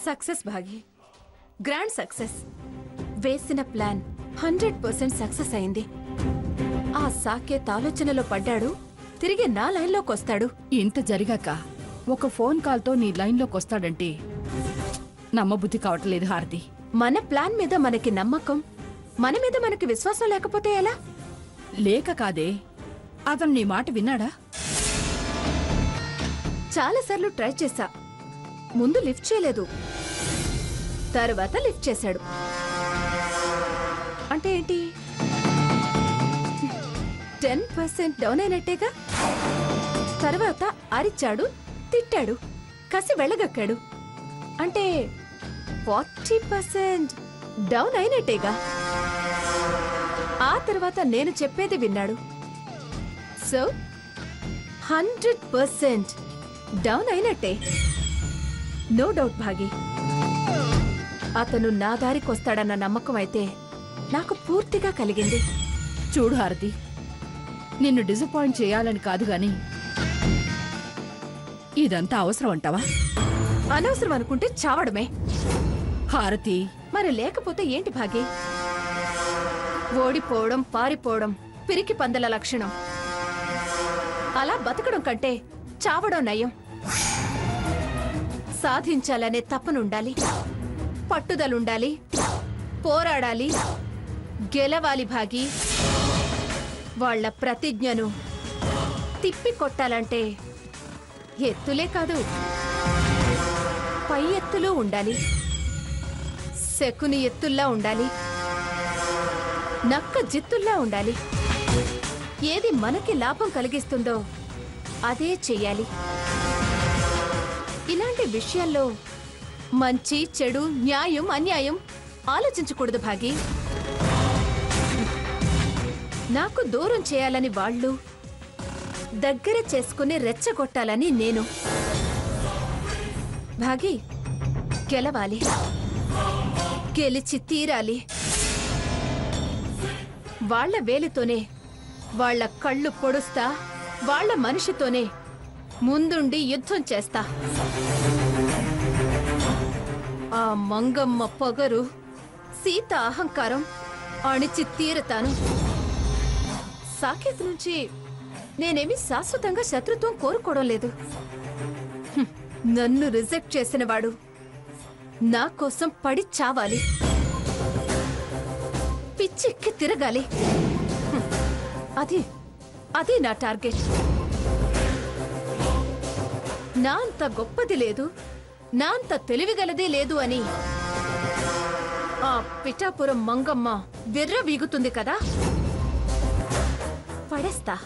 Success Baaghi, grand success. వేసిన plan 100% success అయింది. ఆ సాకేత్ ఆలోచనలో పడ్డాడు, తిరిగి నా లైన్లోకి వస్తాడు. ఇంత జరిగాక ఒక ఫోన్ కాల్తో నీ లైన్లోకి వస్తాడంటే నమ్మబుద్ధి కావట్లేదు హారతి. మన ప్లాన్ మీద మనకి నమ్మకం, మన మీద మనకి విశ్వాసం లేకపోతే ఎలా? లేక కాదే, అతను నీ మాట విన్నాడా? చాలాసార్లు ట్రై చేశా. ముందు లిఫ్ట్ చేయలేదు, తర్వాత లిఫ్ట్ చేశాడు. అంటే ఏంటి? 10% డౌన్ అయినట్టేగా. తర్వాత అరిచాడు, తిట్టాడు, కసి వెళ్ళగక్కాడు. అంటే 40% డౌన్ అయినట్టేగా. ఆ తర్వాత నేను చెప్పేది విన్నాడు. సో 100% డౌన్ అయినట్టే. నో డౌట్ భాగి. అతను నా దారికొస్తాడన్న నమ్మకం అయితే నాకు పూర్తిగా కలిగింది. చూడు హారతి, నిన్ను డిసప్పాయింట్ చేయాలని కాదు గాని ఇదంతా అవసరం అంటావా? అనవసరం అనుకుంటే చావడమే. హారతి, మరి లేకపోతే ఏంటి భాగి? ఓడిపోవడం, పారిపోవడం పిరికి పందల లక్షణం. అలా బతకడం కంటే చావడం నయం. సాధించాలనే తపనుండాలి, పట్టుదలుండాలి, పోరాడాలి, గెలవాలి భాగి. వాళ్ల ప్రతిజ్ఞను తిప్పి కొట్టాలంటే ఎత్తులే కాదు, పై ఎత్తులు ఉండాలి. శకుని ఎత్తుల్లా ఉండాలి, నక్క జిత్తుల్లా ఉండాలి. ఏది మనకి లాభం కలిగిస్తుందో అదే చెయ్యాలి. ఇలాంటి విషయాల్లో మంచి చెడు, న్యాయం అన్యాయం ఆలోచించకూడదు భాగి. నాకు దూరం చేయాలని వాళ్ళు, దగ్గర చేసుకుని రెచ్చగొట్టాలని నేను. భాగి, గెలవాలి, గెలిచి తీరాలి. వాళ్ల వేలితోనే వాళ్ల కళ్ళు పొడుస్తా, వాళ్ల మనిషితోనే ముందుండి యుద్ధం చేస్తా. ఆ మంగమ్మ పొగరు, సీత అహంకారం అణిచి తీరతాను. సాకేత్ నుంచి నేనేమి శాశ్వతంగా శత్రుత్వం కోరుకోవడం లేదు. నన్ను రిజెక్ట్ చేసినవాడు నా కోసం పడి చావాలి, పిచ్చెక్కి తిరగాలి. అది నా టార్గెట్. నా అంత గొప్పది లేదు, నా అంత తెలివిగలదే లేదు అని ఆ పిఠాపురం మంగమ్మ విర్ర వీగుతుంది కదా, పడేస్తా.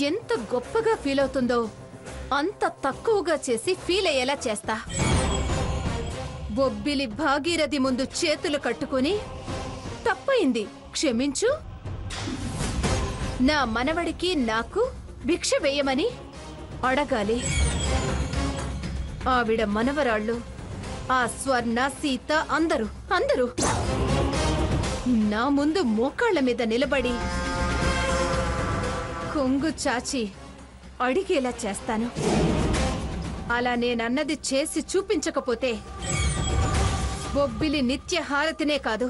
ఎంత గొప్పగా ఫీల్ అవుతుందో అంత తక్కువగా చేసి ఫీల్ అయ్యేలా చేస్తా. బొబ్బిలి భాగీరథి ముందు చేతులు కట్టుకుని తప్పయింది, క్షమించు, నా మనవడికి నాకు భిక్ష వేయమని అడగాలి. ఆవిడ మనవరాళ్ళు, ఆ స్వర్ణ, సీత అందరూ నా ముందు మోకాళ్ల మీద నిలబడి కొంగు చాచి అడిగేలా చేస్తాను. అలా నేనన్నది చేసి చూపించకపోతే బొబ్బిలి నిత్య హారతినే కాదు.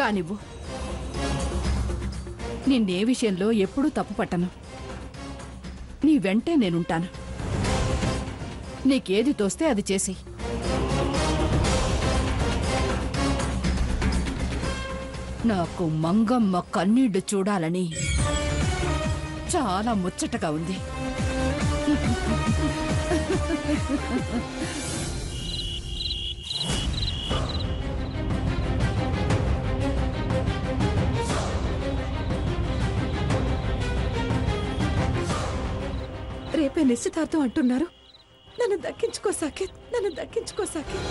కానివ్వు, నిన్నే విషయంలో ఎప్పుడూ తప్పు పట్టను. నీ వెంటే నేనుంటాను. నీకేది తోస్తే అది చేసి. నాకు మంగమ్మ కన్నీళ్లు చూడాలని చాలా ముచ్చటగా ఉంది. రేపే నిశ్చితార్థం అంటున్నారు. నన్ను దక్కించుకో సాకేత్, నన్ను దక్కించుకో సాకేత్.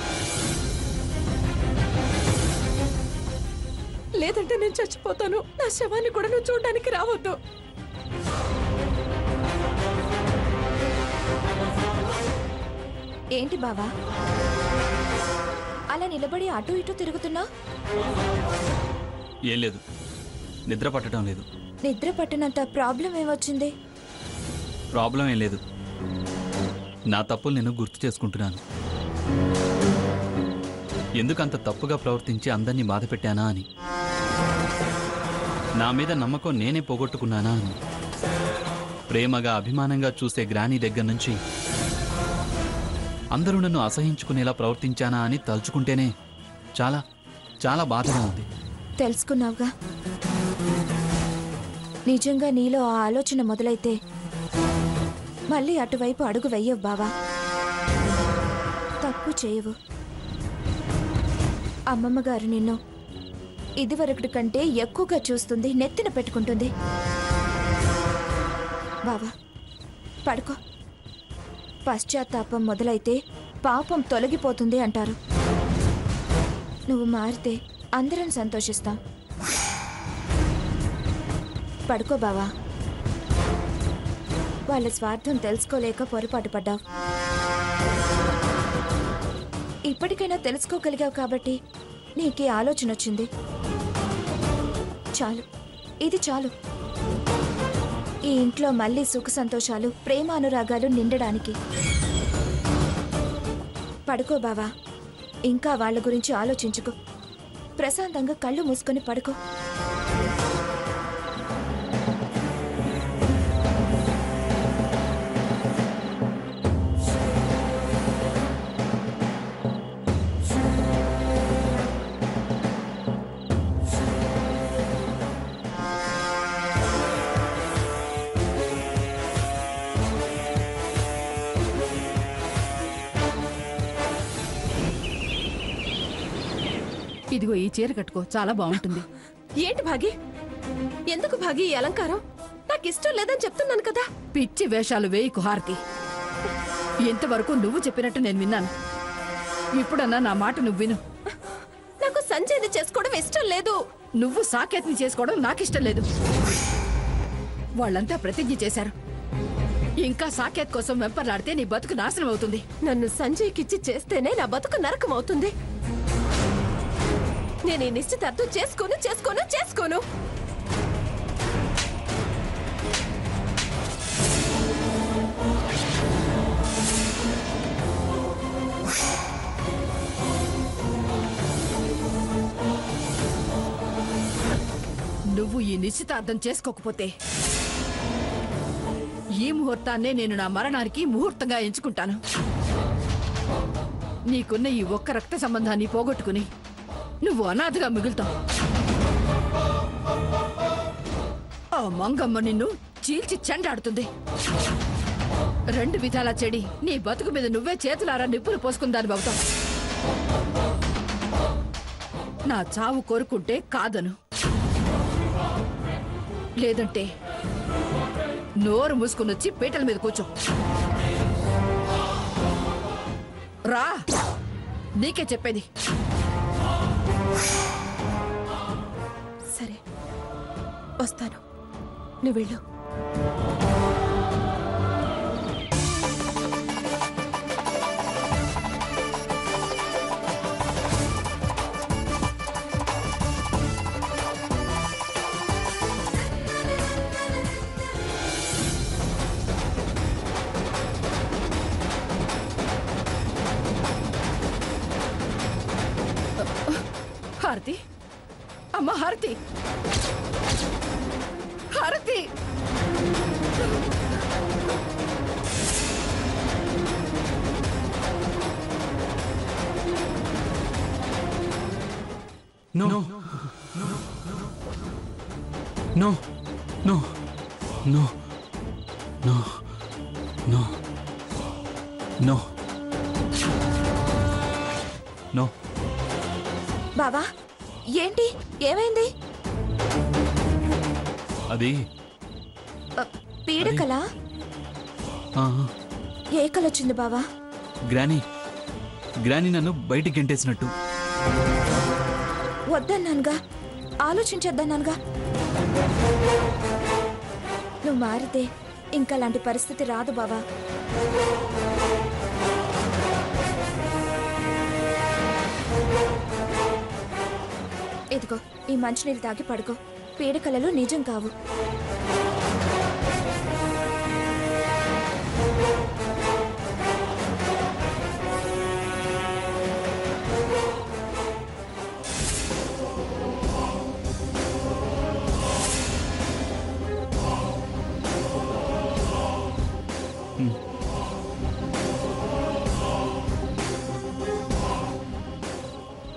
లేదంటే నేను చచ్చిపోతాను. నా శవాన్ని కూడా నువ్వు చూడడానికి రావద్దు. ఏంటి బావా అలా నిలబడి అటు ఇటు తిరుగుతున్నా? ఏం లేదు, నిద్ర పట్టడం లేదు. నిద్ర పట్టినంత ప్రాబ్లం ఏమొచ్చింది? ప్రాబ్లం ఏం లేదు, నా తప్పులు నేను గుర్తు చేసుకుంటున్నాను. ఎందుకంత తప్పుగా ప్రవర్తించి అందరినీ బాధ పెట్టానా అని, నా మీద నమ్మకం నేనే పోగొట్టుకున్నానా అని, ప్రేమగా అభిమానంగా చూసే గ్రానీ దగ్గర నుంచి అందరూ నన్ను అసహించుకునేలా ప్రవర్తించానా అని తలుచుకుంటేనే చాలా చాలా బాధగా ఉంది. తెలుసుకున్నావుగా, నిజంగా నీలో ఆ ఆలోచన మొదలైతే మళ్ళీ అటువైపు అడుగు వెయ్యవు బావా. తప్పు చేయవు. అమ్మమ్మ గారు నిన్ను ఇదివరకటి కంటే ఎక్కువగా చూస్తుంది, నెత్తిన పెట్టుకుంటుంది. బావా పడుకో. పశ్చాత్తాపం మొదలైతే పాపం తొలగిపోతుంది అంటారు. నువ్వు మారితే అందరం సంతోషిస్తాం. పడుకో బావా. వాళ్ళ స్వార్థం తెలుసుకోలేక పొరపాటు పడ్డావు. ఇప్పటికైనా తెలుసుకోగలిగావు కాబట్టి నీకే ఆలోచన వచ్చింది. చాలు, ఇది చాలు. ఈ ఇంట్లో మళ్ళీ సుఖ సంతోషాలు, ప్రేమ అనురాగాలు నిండడానికి. పడుకో బావా. ఇంకా వాళ్ళ గురించి ఆలోచించుకో. ప్రశాంతంగా కళ్ళు మూసుకొని పడుకో. ఇదిగో ఈ చీర కట్టుకో, చాలా బాగుంటుంది. ఏంటి భాగి? ఎందుకు భాగి ఈ అలంకారం? నాకు ఇష్టం లేదని చెప్తున్నాను కదా. పిచ్చి వేషాలు వేయకు హారతి. ఇంతవరకు నువ్వు చెప్పినట్టు నేను విన్నాను. ఇప్పుడన్నా నా మాట నువ్వు విను. నాకు సంజయ్ని చేసుకోవడం ఇష్టం లేదు. నువ్వు సాకేత్ని చేసుకోవడం నాకిష్టం లేదు. వాళ్ళంతా ప్రతిజ్ఞ చేశారు. ఇంకా సాకేత్ కోసం వెంపర్లాడితే నీ బతుకు నాశనం అవుతుంది. నన్ను సంజయ్కిచ్చి చేస్తేనే నా బతుకు నరకం అవుతుంది. నేను ఈ నిశ్చితార్థం చేసుకోను. నువ్వు ఈ నిశ్చితార్థం చేసుకోకపోతే ఈ ముహూర్తాన్నే నేను నా మరణానికి ముహూర్తంగా ఎంచుకుంటాను. నీకున్న ఈ ఒక్క రక్త సంబంధాన్ని పోగొట్టుకుని నువ్వు అనాథగా మిగులుతావు. ఆ మంగమ్మ నిన్ను చీల్చి చెండాడుతుంది. రెండు విధాలా చెడి నీ బతుకు మీద నువ్వే చేతులారా నిప్పులు పోసుకుందాని అవుతావు. నా చావు కోరుకుంటే కాదను, లేదంటే నోరు మూసుకుని వచ్చి పీటల మీద కూర్చో. రా, నీకే చెప్పేది. సరే వస్తాను, నువ్వు వెళ్ళు. హారతి, అమ్మ హారతి, హారతి. No. No. No. No. No. No. No. No. బావా ఏంటి, ఏమైంది? అది పీడకలా? ఏ కలొచ్చింది బావా? గ్రానీ నన్ను బయటికి గెంటేసినట్టు. వద్దన్నానుగా, ఆలోచించొద్దన్నానుగా. నువ్వు మారితే ఇంకా లాంటి పరిస్థితి రాదు బావా. ఇదిగో ఈ మంచినీళ్ళు తాగి పడుకో. పీడకలలు నిజం కావు.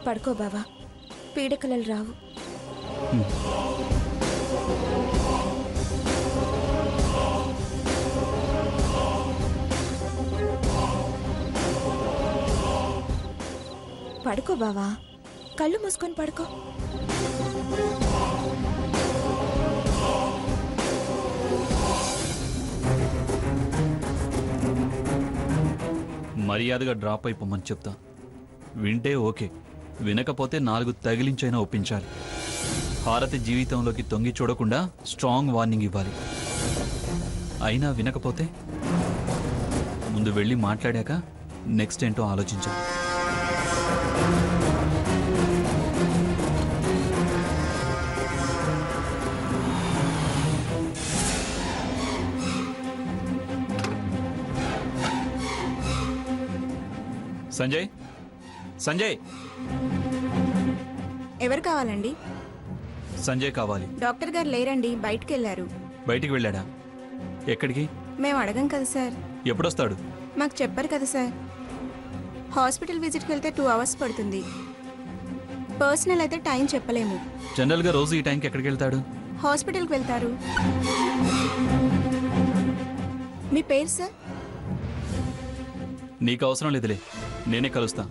పడుకో బావా, పీడకలలు రావు. పడుకో బావా, కళ్ళు మూసుకొని పడుకో. మర్యాదగా డ్రాప్ అయిపోమని చెప్తా. వింటే ఓకే, వినకపోతే 4 తగిలించైనా ఒప్పించాలి. హారతి జీవితంలోకి తొంగి చూడకుండా స్ట్రాంగ్ వార్నింగ్ ఇవ్వాలి. అయినా వినకపోతే ముందు వెళ్ళి మాట్లాడాక నెక్స్ట్ ఏంటో ఆలోచించాలి. సంజయ్, సంజయ్, ఎవరు కావాలండి? సంజయ్ కావాలి. డాక్టర్ గారు లేరండి, బయటికి వెళ్ళారు. బయటికి వెళ్ళాడా? ఎక్కడికి? మేము అడగం కదా సార్. ఎప్పుడొస్తాడు? మాకు చెప్పారు కదా సార్. హాస్పిటల్ విజిట్కి వెళ్తే 2 అవర్స్ పడుతుంది. పర్సనల్ అయితే టైం చెప్పలేము. జనరల్గా రోజు ఈ టైంకి ఎక్కడికి వెళ్తాడు? హాస్పిటల్కి వెళ్తారు. మీ పేరు సార్? నీకు అవసరం లేదులే, నేనే కలుస్తా.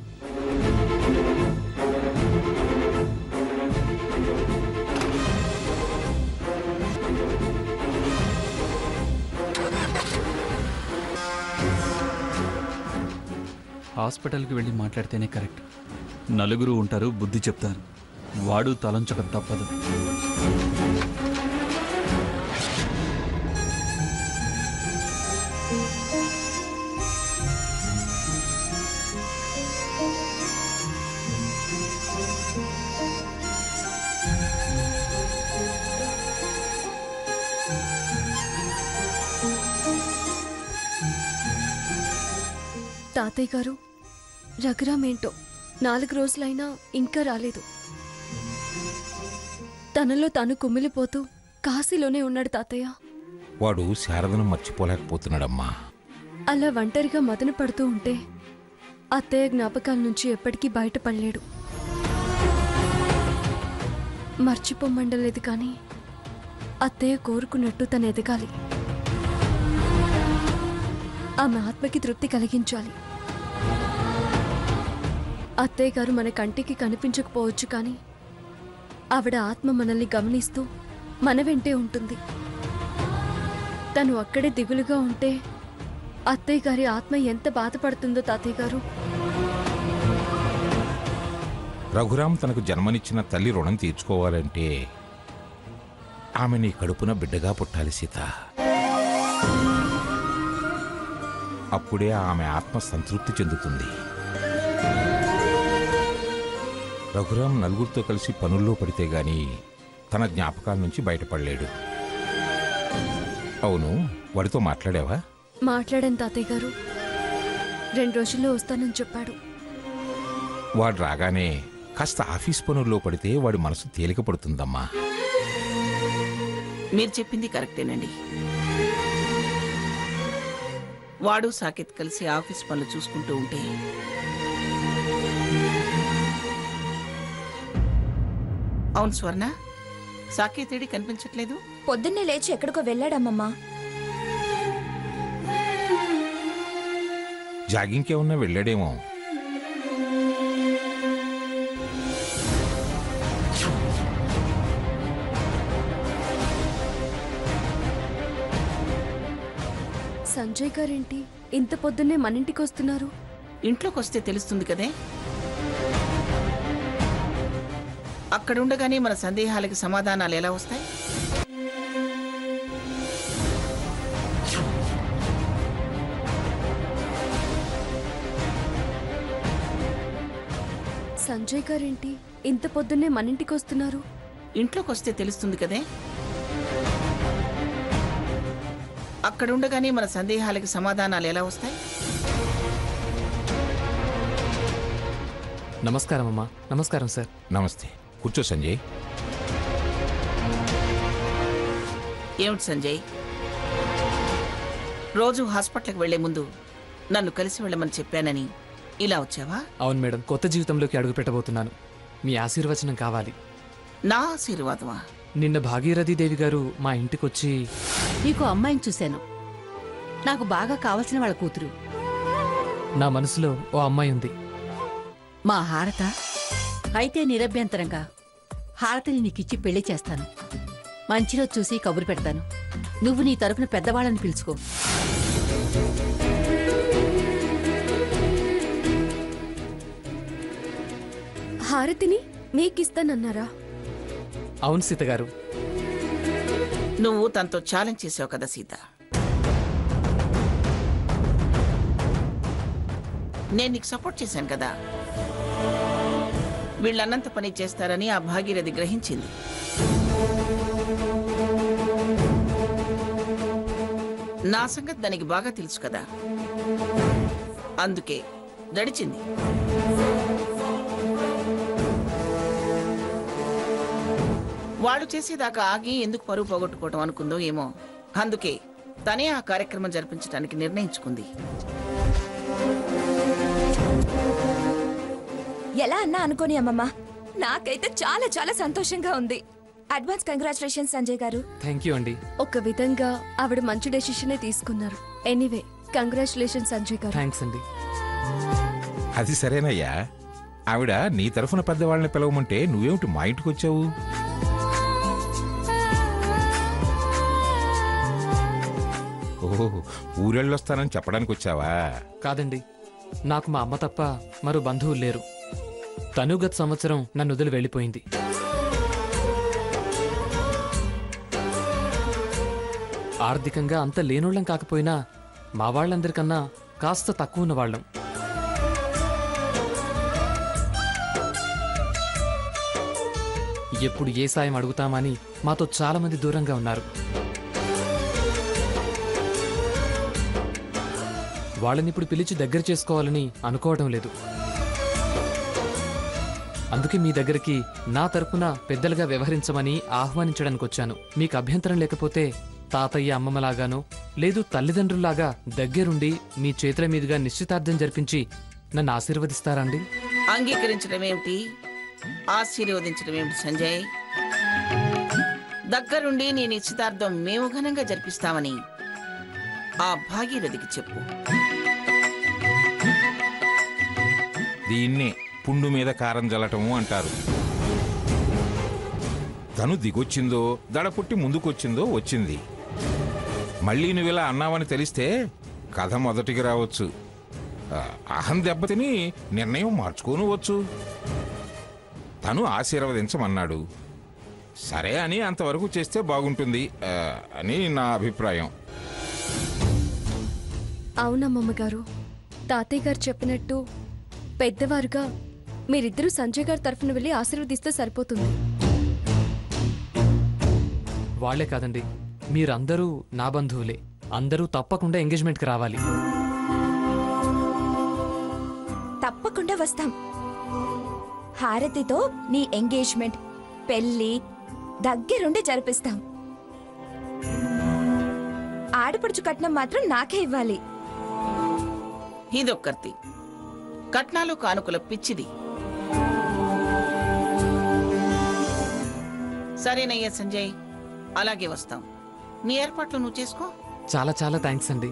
హాస్పిటల్కి వెళ్ళి మాట్లాడితేనే కరెక్ట్. నలుగురు ఉంటారు, బుద్ధి చెప్తారు. వాడు తలంచక తప్పదు. తాతయ్య గారు, రఘురామ్ ఏంటో 4 రోజులైనా ఇంకా రాలేదు. తనలో తాను కుమిలిపోతూ కాశీలోనే ఉన్నాడు తాతయ్య. వాడు శారదను మర్చిపోలేకపోతున్నాడమ్మా. అలా ఒంటరిగా మదన పడుతూ ఉంటే అత్తయ్య జ్ఞాపకాల నుంచి ఎప్పటికీ బయటపడలేడు. మర్చిపోమండలేదు కానీ అత్తయ్య కోరుకున్నట్టు తను ఎదగాలి. ఆమె ఆత్మకి తృప్తి కలిగించాలి. అత్తయ్య గారు మన కంటికి కనిపించకపోవచ్చు కానీ ఆవిడ ఆత్మ మనల్ని గమనిస్తూ మన వెంటే ఉంటుంది. తను అక్కడే దిగులుగా ఉంటే అత్తయ్య గారి ఆత్మ ఎంత బాధపడుతుందో తాతయ్య గారు. రఘురామ్ తనకు జన్మనిచ్చిన తల్లి రుణం తీర్చుకోవాలంటే ఆమె నీ కడుపున బిడ్డగా పుట్టాలి సీత. అప్పుడే ఆమె ఆత్మ సంతృప్తి చెందుతుంది. రఘురామ్ నలుగురితో కలిసి పనుల్లో పడితే గాని తన జ్ఞాపకాల నుంచి బయటపడలేడు. అవును, వాడితో మాట్లాడావా? మాట్లాడాను తాతయ్య గారు. 2 రోజుల్లో వస్తానని చెప్పాడు. వాడు రాగానే కాస్త ఆఫీస్ పనుల్లో పడితే వాడి మనసు తేలిక పడుతుందమ్మా. మీరు చెప్పింది కరెక్టేనండి. వాడు సాకేత్ కలిసి ఆఫీస్ పనులు చూసుకుంటూ ఉంటే అవును స్వర్ణ, సాకేతేడి కనిపించట్లేదు. పొద్దున్నే లేచి ఎక్కడికో వెళ్ళాడమ్మమ్మా. జాగింగ్కేమన్నా వెళ్ళాడేమో. సంజయ్ గారేంటి ఇంత పొద్దున్నే మన ఇంటికి వస్తున్నారు? ఇంట్లోకి వస్తే తెలుస్తుంది కదే. అక్కడుండగానే మన సందేహాలకి సమాధానాలు ఎలా వస్తాయి? సంజయ్ గారేంటి ఇంత పొద్దున్నే మన ఇంటికి వస్తున్నారు? ఇంట్లోకి వస్తే తెలుస్తుంది కదే. అక్కడుండగానే మన సందేహాలకి సమాధానాలు ఎలా వస్తాయి? నమస్కారం అమ్మా. నమస్కారం సార్. నమస్తే, కూర్చో సంజయ్. ఏమిటి సంజయ్, రోజు హాస్పిటల్కి వెళ్లే ముందు నన్ను కలిసి వెళ్ళమని చెప్పానని ఇలా వచ్చావా? అవును మేడం, కొత్త జీవితంలోకి అడుగు పెట్టబోతున్నాను. మీ ఆశీర్వచనం కావాలి. నా ఆశీర్వాదమా? నిన్న భాగీరథీదేవి గారు మా ఇంటికొచ్చి నీకు అమ్మాయిని చూశాను. నాకు బాగా కావలసిన వాళ్ళ కూతురు. నా మనసులో ఓ అమ్మాయి ఉంది. మా హారత. అయితే నిరభ్యంతరంగా హారతిని నీకిచ్చి పెళ్లి చేస్తాను. మంచిలో చూసి కబురు పెడతాను. నువ్వు నీ తరపున పెద్దవాళ్ళని పిలుచుకో. హారతిని మీకిస్తానన్నారా? అవును సీత గారు. నువ్వు తనతో ఛాలెంజ్ చేసావు కదా సీత. నేను నీకు సపోర్ట్ చేశాను కదా. వీళ్ళన్నంత పని చేస్తారని ఆ భాగీరథి గ్రహించింది. నా సంగతి దానికి బాగా తెలుసు కదా, అందుకే దడిచింది. వాళ్ళు చేసేదాకా ఆగి ఎందుకు పరువు పోగొట్టుకోవటం అనుకుందో ఏమో. అందుకే తనే ఆ కార్యక్రమం జరిపించడానికి నిర్ణయించుకుంది. ఎలా అన్నా అనుకోని అమ్మమ్మ, నాకైతే చాలా చాలా సంతోషంగా ఉంది. అడ్వాన్స్ కంగ్రాచులేషన్ సంజయ్ గారు. థ్యాంక్ యూ అండి. ఒక విధంగా ఆవిడ మంచి డెసిషనే తీసుకున్నారు. ఎనీవే, కంగ్రాచులేషన్ సంజయ్ గారు. థ్యాంక్స్ అండి. అది సరేనయ్యా. ఆవిడ నీ తరఫున పెద్దవాళ్ళని పిలవమంటే నువ్వేమిటి మా ఇంటికి వచ్చావు? ఓహో, ఊరెళ్ళొస్తానని చెప్పడానికి వచ్చావా? కాదండి, నాకు మా అమ్మ తప్ప మరో బంధువులు లేరు. తను గత సంవత్సరం నన్ను వదిలి వెళ్ళిపోయింది. ఆర్థికంగా అంత లేనోళ్ళం కాకపోయినా మా వాళ్ళందరికన్నా కాస్త తక్కువ ఉన్న వాళ్ళం. ఎప్పుడు ఏ సాయం అడుగుతామని మాతో చాలా మంది దూరంగా ఉన్నారు. వాళ్ళని ఇప్పుడు పిలిచి దగ్గర చేసుకోవాలని అనుకోవడం లేదు. అందుకే మీ దగ్గరికి నా తరపున పెద్దలుగా వ్యవహరించమని ఆహ్వానించడానికి వచ్చాను. మీకు అభ్యంతరం లేకపోతే తాతయ్య అమ్మమ్మలాగానో లేదు తల్లిదండ్రుల్లాగా దగ్గరుండి మీ చేతుల మీదుగా నిశ్చితార్థం జరిపించి నన్ను ఆశీర్వదిస్తారా అండి? అంగీకరించడం ఏమిటి, ఆశీర్వదించడం ఏమిటి సంజయ్? దగ్గరుండి నీ నిశ్చితార్థం మేము ఘనంగా జరిపిస్తామని ఆ భాగీరథికి చెప్పు. దీన్నే పుండు మీద కారం జల్లటము అంటారు. తను దిగొచ్చిందో దడ పుట్టి ముందుకొచ్చిందో వచ్చింది. మళ్ళీ నువ్విలా అన్నావని తెలిస్తే కథ మొదటికి రావచ్చు. అహం దెబ్బతిని నిర్ణయం మార్చుకోనువచ్చు. తను ఆశీర్వదించమన్నాడు, సరే అని అంతవరకు చేస్తే బాగుంటుంది అని నా అభిప్రాయం. అవునమ్మమ్మ గారు, తాతయ్య గారు చెప్పినట్టు పెద్దవారుగా మీరిద్దరూ సంజయ్ గారి తరఫున వెళ్ళి ఆశీర్వదిస్తే సరిపోతుంది. వాళ్లే కాదండి, మీరందరూ నా బంధువులే. అందరూ తప్పకుండా ఎంగేజ్మెంట్కి రావాలి. తప్పకుండా వస్తాం. హారతితో నీ ఎంగేజ్మెంట్, పెళ్లి దగ్గరుండి జరిపిస్తాం. ఆడపడుచు కట్నం మాత్రం నాకే ఇవ్వాలి. ఇదొక్కర్తి కట్నాలు కానుకల పిచ్చిది. సరేనయ్యా సంజయ్, అలాగే వస్తాం. నీ ఏర్పాట్లు నువ్వు చేసుకో. చాలా చాలా థ్యాంక్స్ అండి.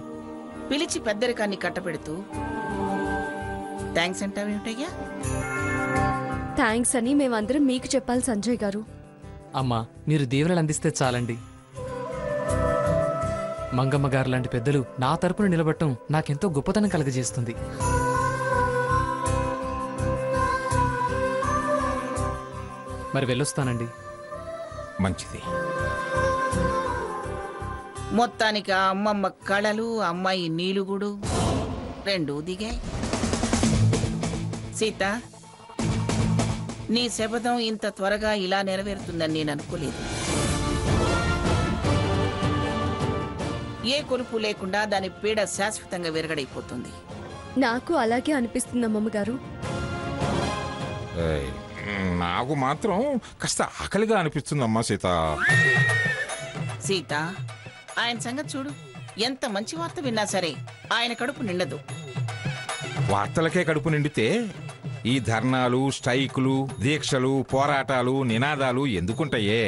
పిలిచి పెద్దరికాన్ని కట్టపెడుతూ థ్యాంక్స్ అంటావేమిటయ్యా? థ్యాంక్స్ అని మేమందరం మీకు చెప్పాలి సంజయ్ గారు. అమ్మా, మీరు దీవెనలు అందిస్తే చాలండి. మంగమ్మ గారు లాంటి పెద్దలు నా తరపున నిలబడటం నాకెంతో గొప్పతనం కలగజేస్తుంది. మరి వెళ్ళొస్తానండి. మంచిది. మొత్తానికి ఆ అమ్మమ్మ కళలు, అమ్మాయి నీలుగుడు రెండూ దిగాయి. సీత, నీ శపథం ఇంత త్వరగా ఇలా నెరవేరుతుందని నేను అనుకోలేదు. ఏ కొలుపు లేకుండా దాని పీడ శాశ్వతంగా విరగడైపోతుంది. నాకు అలాగే అనిపిస్తుంది అమ్మమ్మ గారు. నాకు మాత్రం కాస్త ఆకలిగా అనిపిస్తుందమ్మా సీత. సీత, ఆయన సంగతి చూడు. ఎంత మంచి వార్త విన్నా సరే ఆయన కడుపు నిండదు. వార్తలకే కడుపు నిండితే ఈ ధర్నాలు, స్ట్రైకులు, దీక్షలు, పోరాటాలు, నినాదాలు ఎందుకుంటాయే?